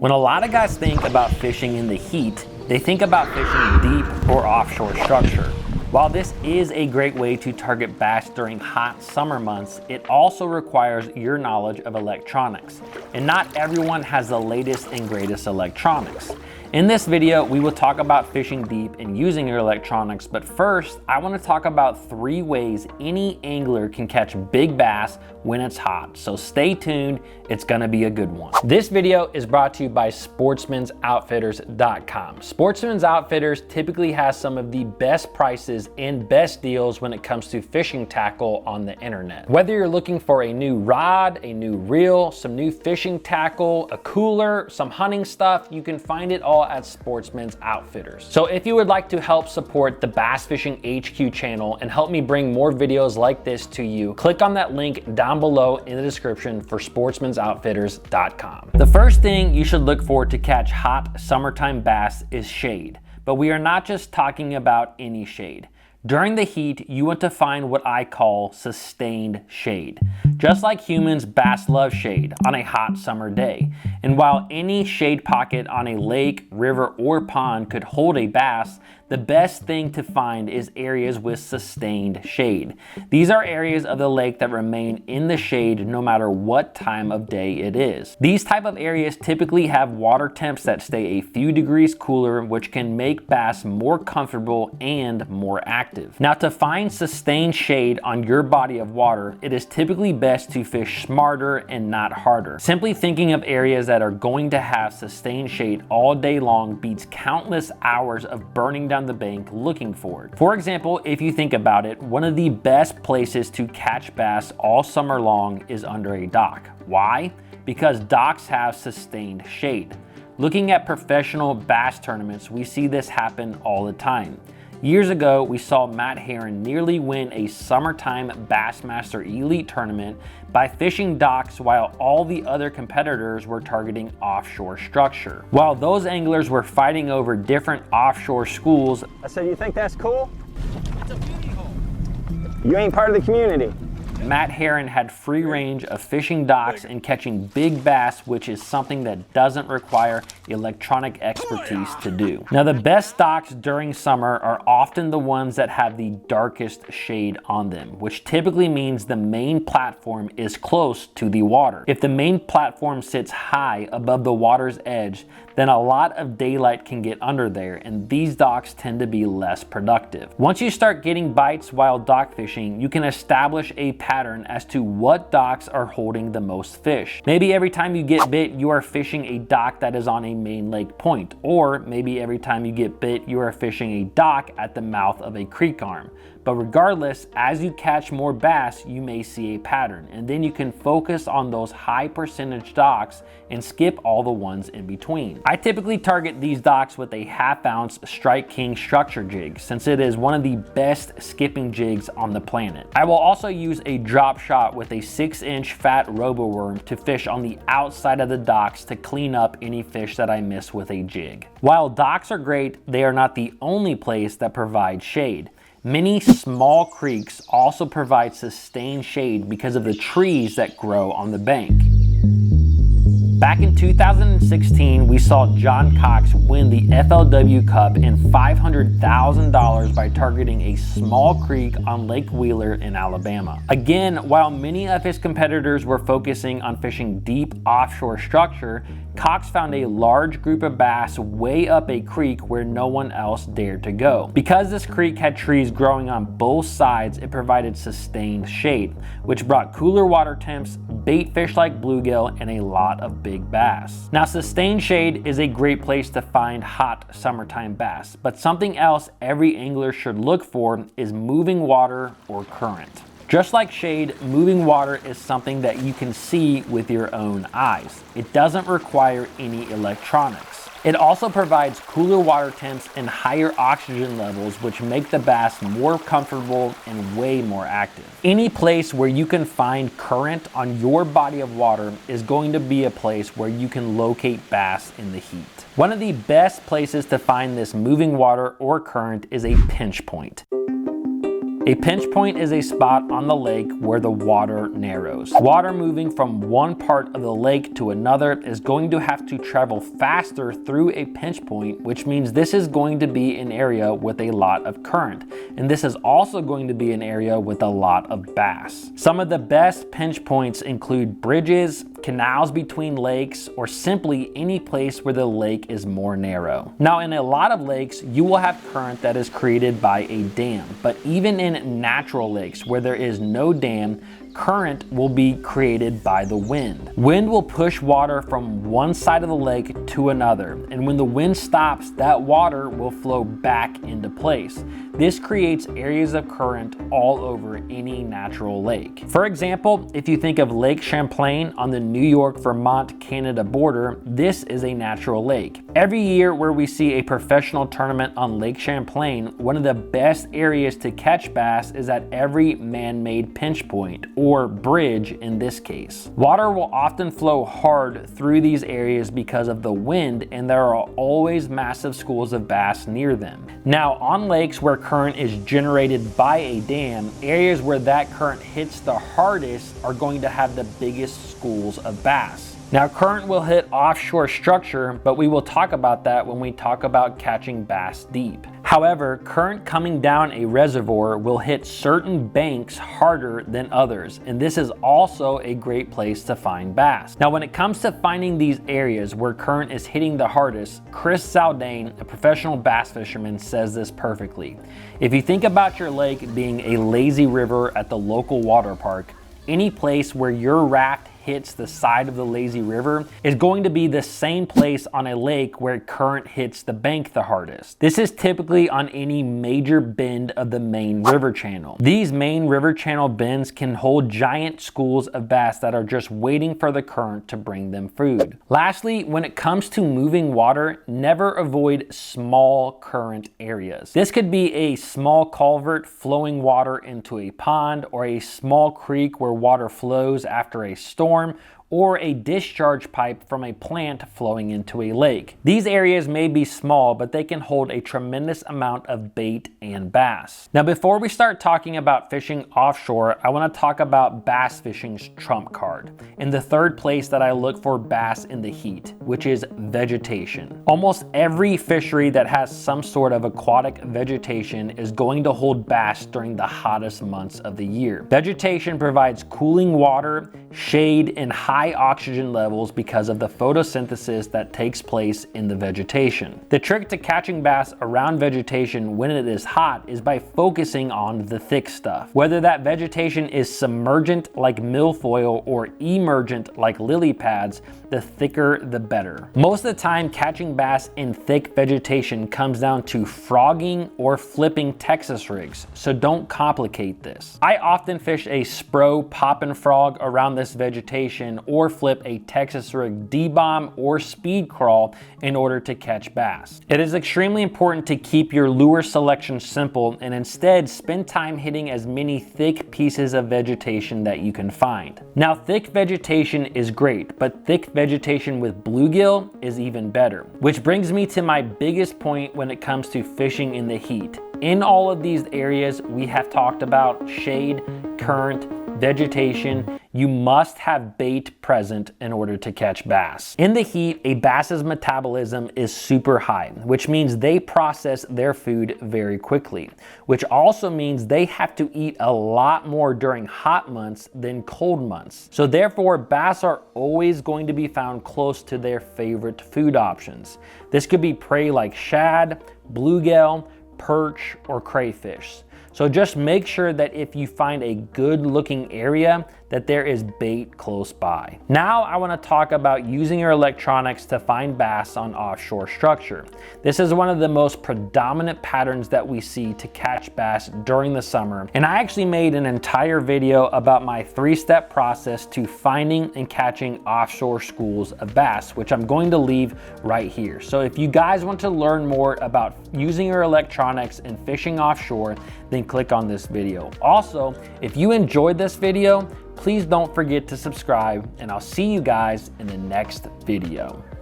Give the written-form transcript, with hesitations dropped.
When a lot of guys think about fishing in the heat, they think about fishing deep or offshore structure. While this is a great way to target bass during hot summer months, it also requires your knowledge of electronics, and not everyone has the latest and greatest electronics. In this video, we will talk about fishing deep and using your electronics, but first, I want to talk about 3 ways any angler can catch big bass when it's hot. So stay tuned, it's gonna be a good one. This video is brought to you by Sportsman'sOutfitters.com. Sportsman's Outfitters typically has some of the best prices and best deals when it comes to fishing tackle on the internet. Whether you're looking for a new rod, a new reel, some new fishing tackle, a cooler, some hunting stuff, you can find it all at Sportsman's Outfitters. So if you would like to help support the Bass Fishing HQ channel and help me bring more videos like this to you, click on that link down below in the description for Sportsman'sOutfitters.com. The first thing you should look for to catch hot summertime bass is shade. But we are not just talking about any shade. During the heat, you want to find what I call sustained shade. Just like humans, bass love shade on a hot summer day. And while any shade pocket on a lake, river, or pond could hold a bass, the best thing to find is areas with sustained shade. These are areas of the lake that remain in the shade no matter what time of day it is. These type of areas typically have water temps that stay a few degrees cooler, which can make bass more comfortable and more active. Now, to find sustained shade on your body of water, it is typically best to fish smarter and not harder. Simply thinking of areas that are going to have sustained shade all day long beats countless hours of burning down the bank looking for it. For example, if you think about it, one of the best places to catch bass all summer long is under a dock. Why? Because docks have sustained shade. Looking at professional bass tournaments, we see this happen all the time. Years ago, we saw Matt Herron nearly win a summertime Bassmaster Elite tournament by fishing docks while all the other competitors were targeting offshore structure. While those anglers were fighting over different offshore schools, I said, you think that's cool? It's a beauty hole. You ain't part of the community. Matt Herron had free range of fishing docks and catching big bass, which is something that doesn't require electronic expertise to do. Now, the best docks during summer are often the ones that have the darkest shade on them, which typically means the main platform is close to the water. If the main platform sits high above the water's edge, then a lot of daylight can get under there, and these docks tend to be less productive. Once you start getting bites while dock fishing, you can establish a pattern as to what docks are holding the most fish. Maybe every time you get bit, you are fishing a dock that is on a main lake point, or maybe every time you get bit, you are fishing a dock at the mouth of a creek arm. But regardless, as you catch more bass, you may see a pattern, and then you can focus on those high percentage docks and skip all the ones in between. I typically target these docks with a 1/2 ounce Strike King structure jig, since it is one of the best skipping jigs on the planet. I will also use a drop shot with a 6-inch fat roboworm to fish on the outside of the docks to clean up any fish that I miss with a jig. While docks are great, they are not the only place that provides shade. Many small creeks also provide sustained shade because of the trees that grow on the bank. Back in 2016, we saw John Cox win the FLW Cup and $500,000 by targeting a small creek on Lake Wheeler in Alabama. Again, while many of his competitors were focusing on fishing deep offshore structure, Cox found a large group of bass way up a creek where no one else dared to go. Because this creek had trees growing on both sides, it provided sustained shade, which brought cooler water temps, bait fish like bluegill, and a lot of big bass. Now, sustained shade is a great place to find hot summertime bass, but something else every angler should look for is moving water or current. Just like shade, moving water is something that you can see with your own eyes. It doesn't require any electronics. It also provides cooler water temps and higher oxygen levels, which make the bass more comfortable and way more active. Any place where you can find current on your body of water is going to be a place where you can locate bass in the heat. One of the best places to find this moving water or current is a pinch point. A pinch point is a spot on the lake where the water narrows. Water moving from one part of the lake to another is going to have to travel faster through a pinch point, which means this is going to be an area with a lot of current. And this is also going to be an area with a lot of bass. Some of the best pinch points include bridges, canals between lakes, or simply any place where the lake is more narrow. Now, in a lot of lakes, you will have current that is created by a dam, but even in natural lakes where there is no dam, current will be created by the wind. Wind will push water from one side of the lake to another, and when the wind stops, that water will flow back into place. This creates areas of current all over any natural lake. For example, if you think of Lake Champlain on the New York, Vermont, Canada border, this is a natural lake. Every year where we see a professional tournament on Lake Champlain, one of the best areas to catch bass is at every man-made pinch point, or bridge in this case. Water will often flow hard through these areas because of the wind, and there are always massive schools of bass near them. Now, on lakes where current is generated by a dam, areas where that current hits the hardest are going to have the biggest schools of bass. Now, current will hit offshore structure, but we will talk about that when we talk about catching bass deep. However, current coming down a reservoir will hit certain banks harder than others, and this is also a great place to find bass. Now, when it comes to finding these areas where current is hitting the hardest, Chris Zaldane, a professional bass fisherman, says this perfectly. If you think about your lake being a lazy river at the local water park, any place where your raft hits the side of the lazy river is going to be the same place on a lake where current hits the bank the hardest. This is typically on any major bend of the main river channel. These main river channel bends can hold giant schools of bass that are just waiting for the current to bring them food. Lastly, when it comes to moving water, never avoid small current areas. This could be a small culvert flowing water into a pond, or a small creek where water flows after a storm, or a discharge pipe from a plant flowing into a lake. These areas may be small, but they can hold a tremendous amount of bait and bass. Now, before we start talking about fishing offshore, I want to talk about bass fishing's trump card, and the third place that I look for bass in the heat, which is vegetation. Almost every fishery that has some sort of aquatic vegetation is going to hold bass during the hottest months of the year. Vegetation provides cooling water, shade, and high oxygen levels because of the photosynthesis that takes place in the vegetation. The trick to catching bass around vegetation when it is hot is by focusing on the thick stuff. Whether that vegetation is submergent like milfoil or emergent like lily pads, the thicker the better. Most of the time, catching bass in thick vegetation comes down to frogging or flipping Texas rigs, so don't complicate this. I often fish a Spro pop and frog around this vegetation, or flip a Texas rig D-bomb or speed crawl in order to catch bass. It is extremely important to keep your lure selection simple and instead spend time hitting as many thick pieces of vegetation that you can find. Now, thick vegetation is great, but thick vegetation with bluegill is even better. Which brings me to my biggest point when it comes to fishing in the heat. In all of these areas we have talked about, shade, current, vegetation, you must have bait present in order to catch bass. In the heat, a bass's metabolism is super high, which means they process their food very quickly, which also means they have to eat a lot more during hot months than cold months. So therefore, bass are always going to be found close to their favorite food options. This could be prey like shad, bluegill, perch, or crayfish. So just make sure that if you find a good looking area, that there is bait close by. Now I want to talk about using your electronics to find bass on offshore structure. This is one of the most predominant patterns that we see to catch bass during the summer. And I actually made an entire video about my 3-step process to finding and catching offshore schools of bass, which I'm going to leave right here. So if you guys want to learn more about using your electronics and fishing offshore, then click on this video. Also, if you enjoyed this video, please don't forget to subscribe, and I'll see you guys in the next video.